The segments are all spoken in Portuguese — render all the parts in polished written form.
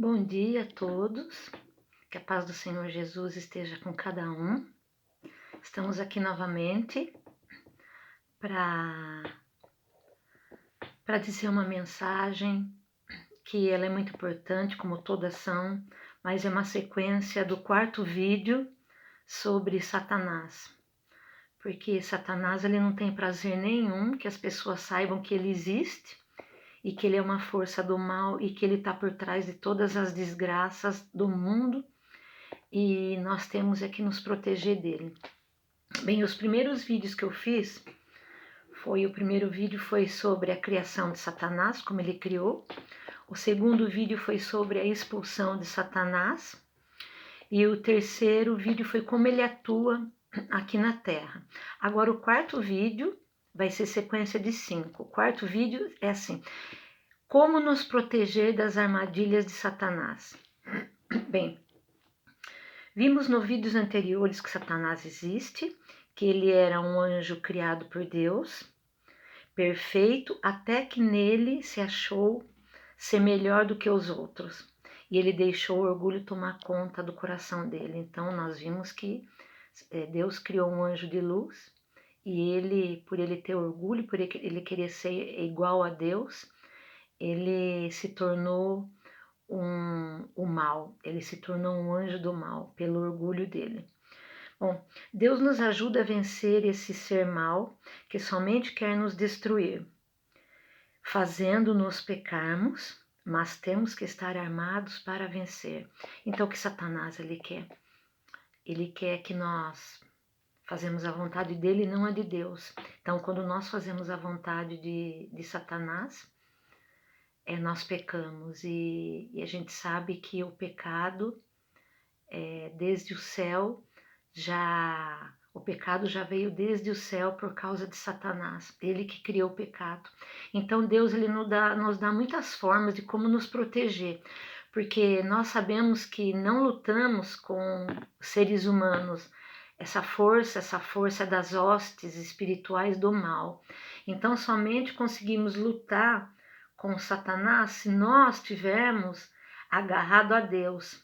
Bom dia a todos, que a paz do Senhor Jesus esteja com cada um. Estamos aqui novamente para dizer uma mensagem que ela é muito importante, como todas são, mas é uma sequência do quarto vídeo sobre Satanás. Porque Satanás ele não tem prazer nenhum que as pessoas saibam que ele existe e que ele é uma força do mal e que ele está por trás de todas as desgraças do mundo. E nós temos que nos proteger dele. Bem, os primeiros vídeos que eu fiz, o primeiro vídeo foi sobre a criação de Satanás, como ele criou. O segundo vídeo foi sobre a expulsão de Satanás. E o terceiro vídeo foi como ele atua aqui na Terra. Agora o quarto vídeo vai ser sequência de 5. O quarto vídeo é assim: como nos proteger das armadilhas de Satanás. Bem, vimos nos vídeos anteriores que Satanás existe, que ele era um anjo criado por Deus, perfeito, até que nele se achou ser melhor do que os outros. E ele deixou o orgulho tomar conta do coração dele. Então nós vimos que Deus criou um anjo de luz e ele, por ele ter orgulho, por ele querer ser igual a Deus, ele se tornou o mal, ele se tornou um anjo do mal pelo orgulho dele. Bom, Deus nos ajuda a vencer esse ser mal que somente quer nos destruir, fazendo-nos pecarmos, mas temos que estar armados para vencer. Então o que Satanás ele quer? Ele quer que nós fazemos a vontade dele e não a de Deus. Então quando nós fazemos a vontade de Satanás, nós pecamos e a gente sabe que o pecado, desde o céu, o pecado já veio desde o céu por causa de Satanás, ele que criou o pecado. Então Deus ele nos dá muitas formas de como nos proteger, porque nós sabemos que não lutamos com seres humanos, essa força das hostes espirituais do mal. Então somente conseguimos lutar com Satanás se nós estivermos agarrado a Deus,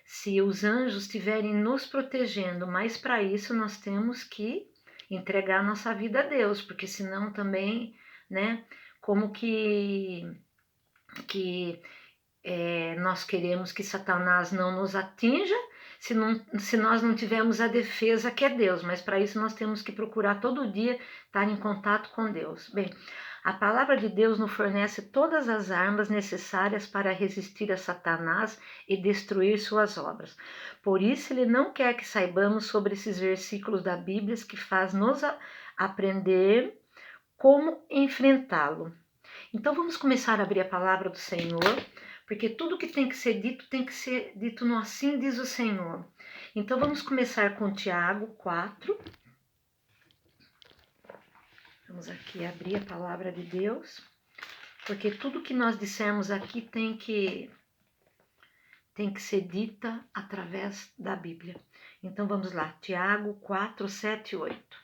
se os anjos estiverem nos protegendo, mas para isso nós temos que entregar nossa vida a Deus, porque senão também, né, como que nós queremos que Satanás não nos atinja se nós não tivermos a defesa que é Deus, mas para isso nós temos que procurar todo dia estar em contato com Deus. Bem, a palavra de Deus nos fornece todas as armas necessárias para resistir a Satanás e destruir suas obras. Por isso ele não quer que saibamos sobre esses versículos da Bíblia que faz nos aprender como enfrentá-lo. Então vamos começar a abrir a palavra do Senhor, porque tudo que tem que ser dito no assim diz o Senhor. Então vamos começar com Tiago 4. Vamos aqui abrir a palavra de Deus, porque tudo que nós dissermos aqui tem que ser dita através da Bíblia. Então vamos lá, Tiago 4, 7 e 8.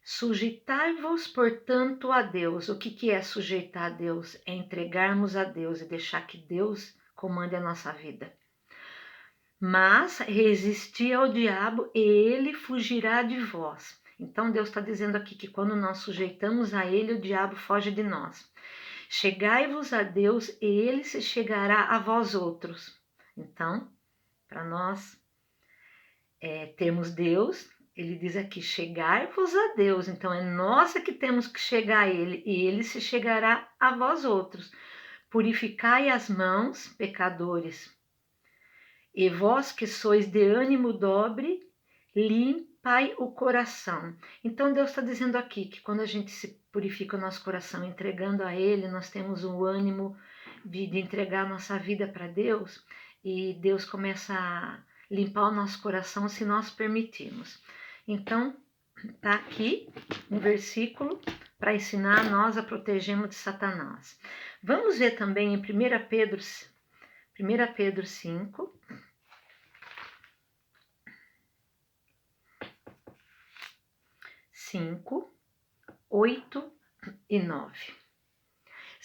Sujeitai-vos, portanto, a Deus. O que é sujeitar a Deus? É entregarmos a Deus e deixar que Deus comande a nossa vida. Mas resisti ao diabo e ele fugirá de vós. Então Deus está dizendo aqui que quando nós sujeitamos a ele, o diabo foge de nós. Chegai-vos a Deus e ele se chegará a vós outros. Então, para nós termos Deus, ele diz aqui, chegai-vos a Deus. Então é nós que temos que chegar a ele e ele se chegará a vós outros. Purificai as mãos, pecadores, e vós que sois de ânimo dobre, limpai o coração. Então Deus está dizendo aqui que quando a gente se purifica o nosso coração, entregando a ele, nós temos o ânimo de entregar a nossa vida para Deus, e Deus começa a limpar o nosso coração se nós permitirmos. Então, tá aqui um versículo para ensinar a nós a protegermos de Satanás. Vamos ver também em 1 Pedro 5, 8 e 9.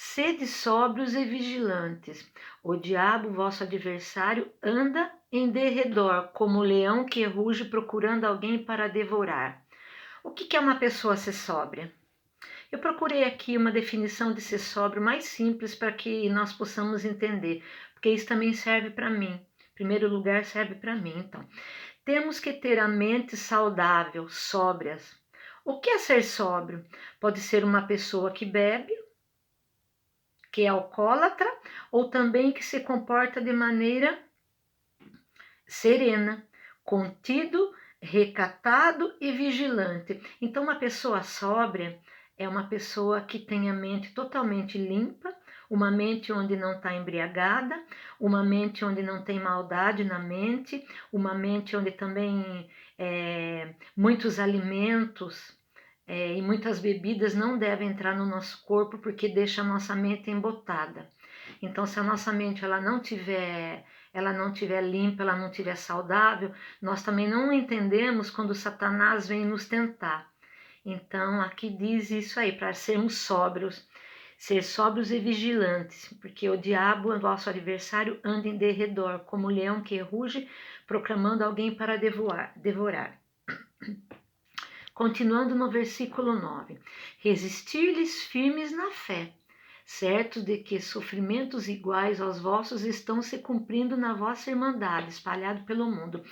Sede sóbrios e vigilantes. O diabo, vosso adversário, anda em derredor, como leão que ruge procurando alguém para devorar. O que é uma pessoa ser sóbria? Eu procurei aqui uma definição de ser sóbrio mais simples para que nós possamos entender, porque isso também serve para mim. Em primeiro lugar, serve para mim. Então, temos que ter a mente saudável, sóbrias. O que é ser sóbrio? Pode ser uma pessoa que bebe, que é alcoólatra, ou também que se comporta de maneira serena, contido, recatado e vigilante. Então, uma pessoa sóbria é uma pessoa que tem a mente totalmente limpa, uma mente onde não está embriagada, uma mente onde não tem maldade na mente, uma mente onde também muitos alimentos e muitas bebidas não devem entrar no nosso corpo porque deixa a nossa mente embotada. Então, se a nossa mente ela não tiver limpa, ela não tiver saudável, nós também não entendemos quando Satanás vem nos tentar. Então, aqui diz isso aí, para sermos sóbrios, ser sóbrios e vigilantes, porque o diabo, o vosso adversário, anda em derredor, como leão que ruge, proclamando alguém para devorar. Continuando no versículo 9: resistir-lhes firmes na fé, certos de que sofrimentos iguais aos vossos estão se cumprindo na vossa irmandade, espalhado pelo mundo.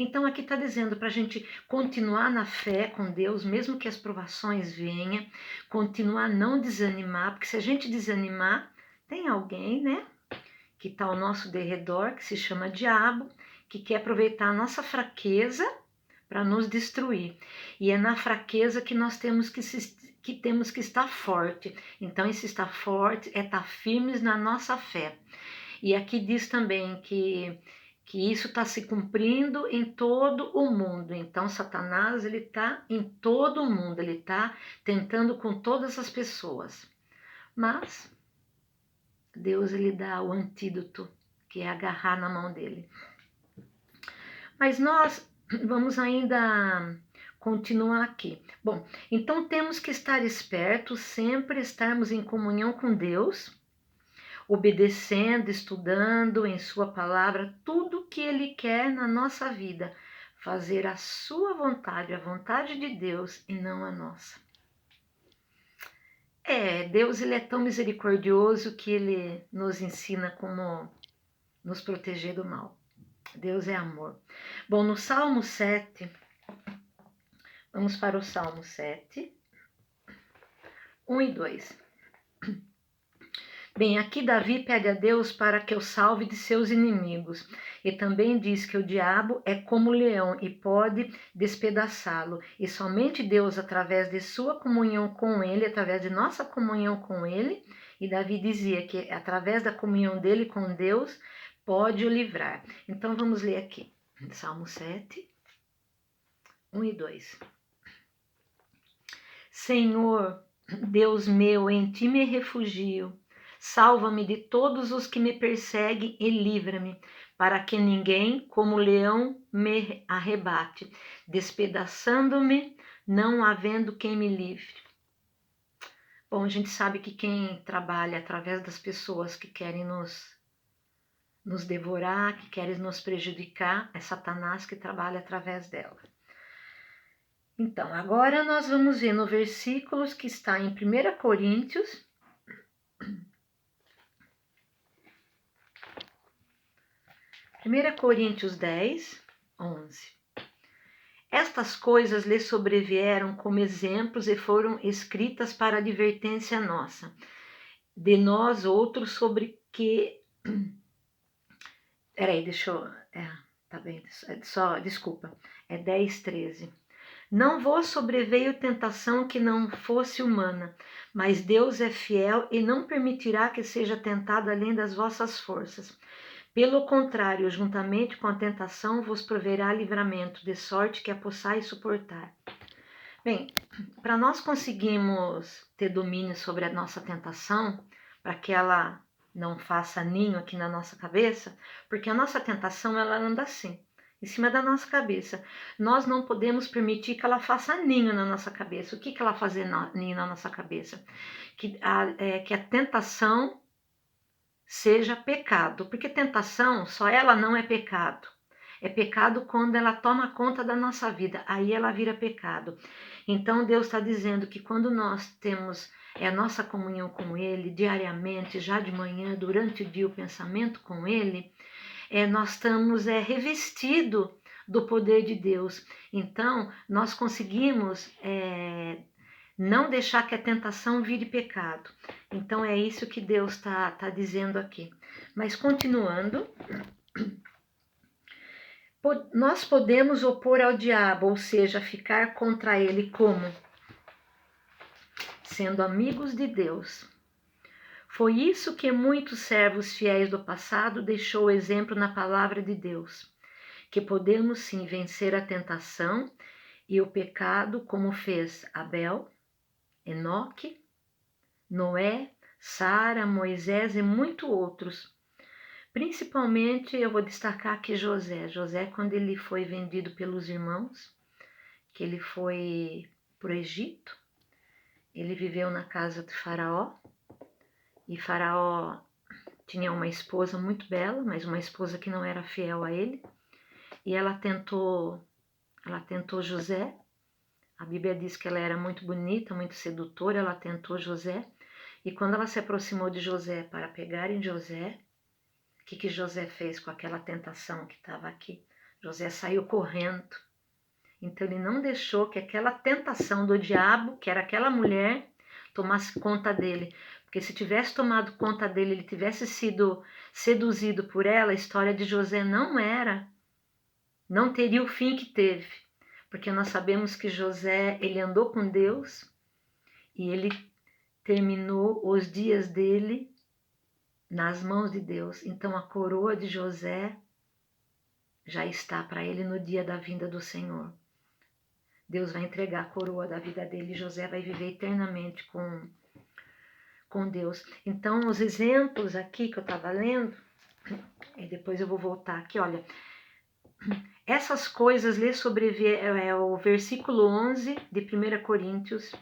Então aqui está dizendo para a gente continuar na fé com Deus, mesmo que as provações venham, continuar a não desanimar, porque se a gente desanimar, tem alguém, né, que está ao nosso derredor, que se chama diabo, que quer aproveitar a nossa fraqueza para nos destruir. E é na fraqueza que nós temos que estar forte. Então, esse estar forte é estar firmes na nossa fé. E aqui diz também que isso está se cumprindo em todo o mundo. Então, Satanás ele está em todo o mundo, ele está tentando com todas as pessoas. Mas Deus ele dá o antídoto, que é agarrar na mão dele. Mas nós vamos ainda continuar aqui. Bom, então temos que estar espertos, sempre estarmos em comunhão com Deus, obedecendo, estudando em Sua palavra tudo que Ele quer na nossa vida, fazer a Sua vontade, a vontade de Deus e não a nossa. Deus ele é tão misericordioso que Ele nos ensina como nos proteger do mal. Deus é amor. Bom, no Salmo 7, vamos para o Salmo 7, 1 e 2. Bem, aqui Davi pede a Deus para que o salve de seus inimigos. E também diz que o diabo é como o leão e pode despedaçá-lo. E somente Deus, através de sua comunhão com ele, através de nossa comunhão com ele, e Davi dizia que através da comunhão dele com Deus, pode o livrar. Então vamos ler aqui, Salmo 7, 1 e 2. Senhor, Deus meu, em ti me refugio. Salva-me de todos os que me perseguem e livra-me, para que ninguém, como leão, me arrebate, despedaçando-me, não havendo quem me livre. Bom, a gente sabe que quem trabalha através das pessoas que querem nos devorar, que querem nos prejudicar, é Satanás que trabalha através dela. Então, agora nós vamos ver no versículos que está em 1 Coríntios, 1 Coríntios 10, 11. Estas coisas lhe sobrevieram como exemplos e foram escritas para advertência nossa, de nós outros sobre que... Peraí, deixa eu... tá bem, só, desculpa, é 10, 13. Não vos sobreveio tentação que não fosse humana, mas Deus é fiel e não permitirá que seja tentado além das vossas forças. Pelo contrário, juntamente com a tentação vos proverá livramento, de sorte que a possais suportar. Bem, para nós conseguirmos ter domínio sobre a nossa tentação, para que ela não faça ninho aqui na nossa cabeça, porque a nossa tentação ela anda assim. em cima da nossa cabeça. Nós não podemos permitir que ela faça ninho na nossa cabeça. O que ela fazer ninho na nossa cabeça? Que a tentação seja pecado, porque tentação, só ela não é pecado. É pecado quando ela toma conta da nossa vida, aí ela vira pecado. Então Deus está dizendo que quando nós temos a nossa comunhão com Ele diariamente, já de manhã, durante o dia, o pensamento com Ele, nós estamos revestidos do poder de Deus. Então nós conseguimos não deixar que a tentação vire pecado. Então é isso que Deus está dizendo aqui. Mas continuando, nós podemos opor ao diabo, ou seja, ficar contra ele como? Sendo amigos de Deus. Foi isso que muitos servos fiéis do passado deixou o exemplo na palavra de Deus, que podemos sim vencer a tentação e o pecado como fez Abel, Enoque, Noé, Sara, Moisés e muitos outros. Principalmente eu vou destacar aqui José. José, quando ele foi vendido pelos irmãos, que ele foi para o Egito, ele viveu na casa de Faraó, e Faraó tinha uma esposa muito bela, mas uma esposa que não era fiel a ele, e ela tentou José. A Bíblia diz que ela era muito bonita, muito sedutora, ela tentou José, e quando ela se aproximou de José para pegarem José, o que José fez com aquela tentação que estava aqui? José saiu correndo. Então ele não deixou que aquela tentação do diabo, que era aquela mulher, tomasse conta dele. Porque se tivesse tomado conta dele, ele tivesse sido seduzido por ela, a história de José não teria o fim que teve. Porque nós sabemos que José, ele andou com Deus e ele terminou os dias dele nas mãos de Deus. Então a coroa de José já está para ele no dia da vinda do Senhor. Deus vai entregar a coroa da vida dele e José vai viver eternamente com Deus. Então, os exemplos aqui que eu estava lendo, e depois eu vou voltar aqui, olha. Essas coisas lhe sobrevieram, o versículo 11 de 1 Coríntios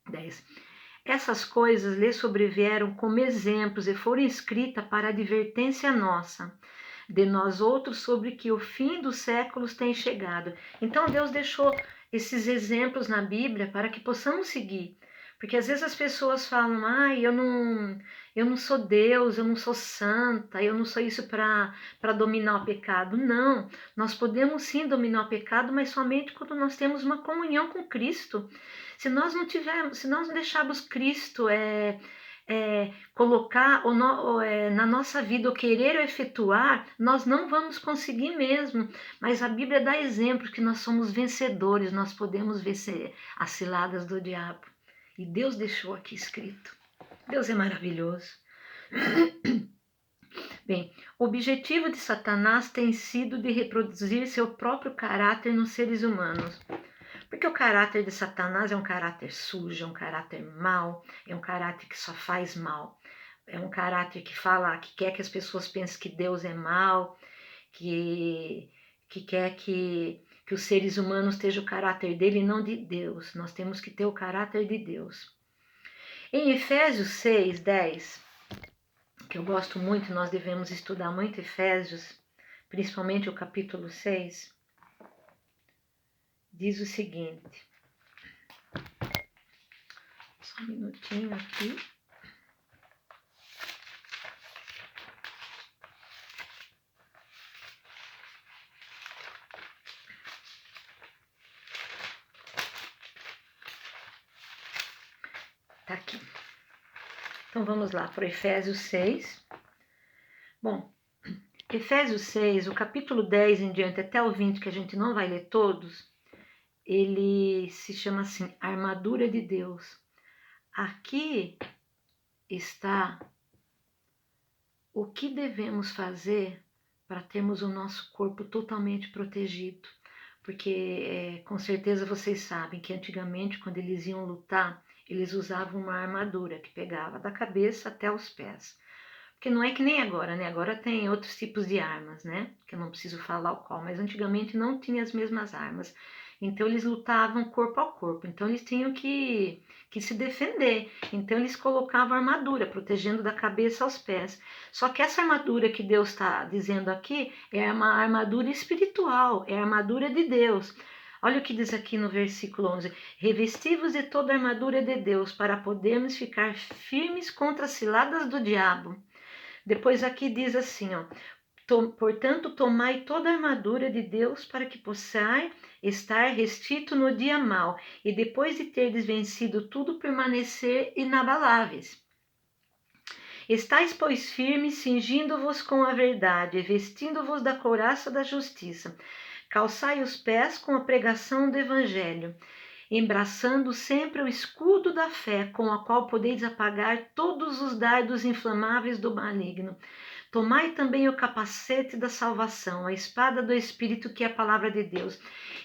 10. Essas coisas lhe sobrevieram como exemplos e foram escritas para advertência nossa, de nós outros, sobre que o fim dos séculos tem chegado. Então Deus deixou esses exemplos na Bíblia para que possamos seguir. Porque às vezes as pessoas falam, eu não sou Deus, eu não sou santa, eu não sou isso para dominar o pecado. Não, nós podemos sim dominar o pecado, mas somente quando nós temos uma comunhão com Cristo. Se nós não deixarmos Cristo colocar na nossa vida o querer ou efetuar, nós não vamos conseguir mesmo. Mas a Bíblia dá exemplo que nós somos vencedores, nós podemos vencer as ciladas do diabo. E Deus deixou aqui escrito. Deus é maravilhoso. Bem, o objetivo de Satanás tem sido de reproduzir seu próprio caráter nos seres humanos. Porque o caráter de Satanás é um caráter sujo, é um caráter mau, é um caráter que só faz mal. É um caráter que quer que as pessoas pensem que Deus é mau, que quer que os seres humanos estejam o caráter dele e não de Deus. Nós temos que ter o caráter de Deus. Em Efésios 6, 10, que eu gosto muito, nós devemos estudar muito Efésios, principalmente o capítulo 6, diz o seguinte. Só um minutinho aqui. Tá aqui. Então vamos lá para Efésios 6. Bom, Efésios 6, o capítulo 10 em diante até o 20, que a gente não vai ler todos, ele se chama assim, Armadura de Deus. Aqui está o que devemos fazer para termos o nosso corpo totalmente protegido. Porque com certeza vocês sabem que antigamente, quando eles iam lutar, eles usavam uma armadura que pegava da cabeça até os pés. Porque não é que nem agora, né? Agora tem outros tipos de armas, né? Que eu não preciso falar o qual, mas antigamente não tinha as mesmas armas. Então eles lutavam corpo a corpo, então eles tinham que se defender. Então eles colocavam armadura, protegendo da cabeça aos pés. Só que essa armadura que Deus está dizendo aqui é uma armadura espiritual, é a armadura de Deus. Olha o que diz aqui no versículo 11: revesti-vos de toda a armadura de Deus, para podermos ficar firmes contra as ciladas do diabo. Depois aqui diz assim, ó: portanto, tomai toda a armadura de Deus para que possais estar restito no dia mau, e depois de terdes vencido tudo, permanecer inabaláveis. Estais, pois, firmes, cingindo-vos com a verdade, vestindo-vos da couraça da justiça. Calçai os pés com a pregação do evangelho, embraçando sempre o escudo da fé, com a qual podeis apagar todos os dardos inflamáveis do maligno. Tomai também o capacete da salvação, a espada do Espírito, que é a palavra de Deus.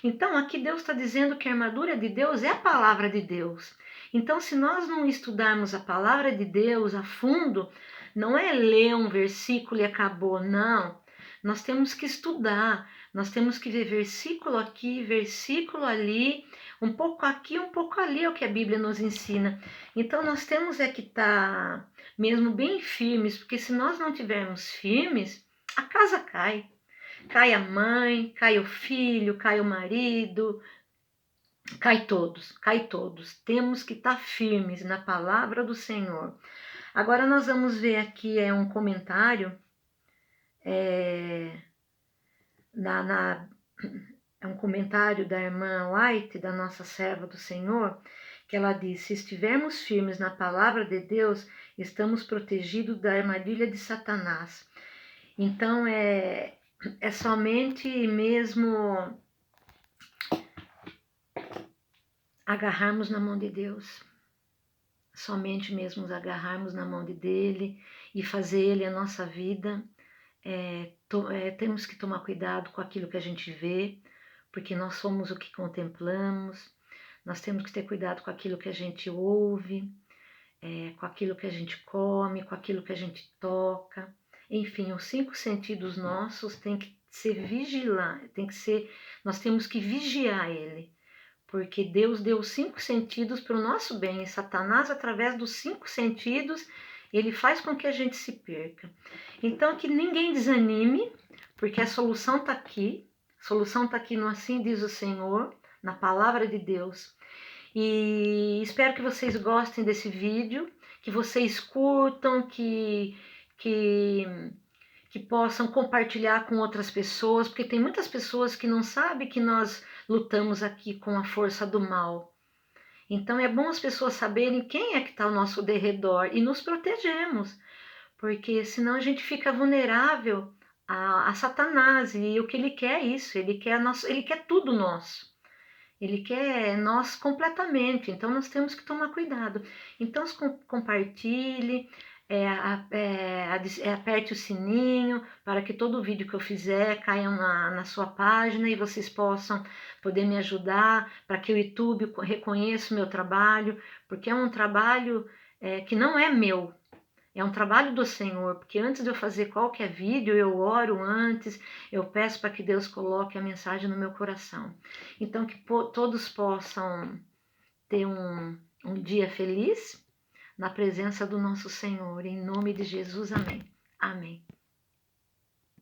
Então, aqui Deus está dizendo que a armadura de Deus é a palavra de Deus. Então, se nós não estudarmos a palavra de Deus a fundo, não é ler um versículo e acabou, não. Nós temos que estudar, nós temos que ver versículo aqui, versículo ali, um pouco aqui, um pouco ali, é o que a Bíblia nos ensina. Então, nós temos que estar mesmo bem firmes, porque se nós não tivermos firmes, a casa cai. Cai a mãe, cai o filho, cai o marido, cai todos, cai todos. Temos que estar firmes na palavra do Senhor. Agora nós vamos ver aqui um comentário, é um comentário da irmã White, da nossa serva do Senhor, que ela diz: se estivermos firmes na palavra de Deus, estamos protegidos da armadilha de Satanás. Então é somente mesmo agarrarmos na mão de Deus, somente mesmo agarrarmos na mão dele e fazer ele a nossa vida. Temos que tomar cuidado com aquilo que a gente vê, porque nós somos o que contemplamos. Nós temos que ter cuidado com aquilo que a gente ouve, com aquilo que a gente come, com aquilo que a gente toca. Enfim, os 5 sentidos nossos têm que ser vigilantes, nós temos que vigiar ele, porque Deus deu os 5 sentidos para o nosso bem, e Satanás, através dos 5 sentidos, ele faz com que a gente se perca. Então, que ninguém desanime, porque a solução está aqui. A solução está aqui no Assim Diz o Senhor, na Palavra de Deus. E espero que vocês gostem desse vídeo, que vocês curtam, que possam compartilhar com outras pessoas, porque tem muitas pessoas que não sabem que nós lutamos aqui com a força do mal. Então é bom as pessoas saberem quem é que está ao nosso derredor e nos protegemos, porque senão a gente fica vulnerável a Satanás, e o que ele quer é isso, ele quer tudo nosso. Ele quer nós completamente, então nós temos que tomar cuidado. Então compartilhe, aperte o sininho para que todo vídeo que eu fizer caia na sua página e vocês possam poder me ajudar, para que o YouTube reconheça o meu trabalho, porque é um trabalho que não é meu. É um trabalho do Senhor, porque antes de eu fazer qualquer vídeo, eu oro antes, eu peço para que Deus coloque a mensagem no meu coração. Então, que todos possam ter um dia feliz na presença do nosso Senhor. Em nome de Jesus, amém. Amém.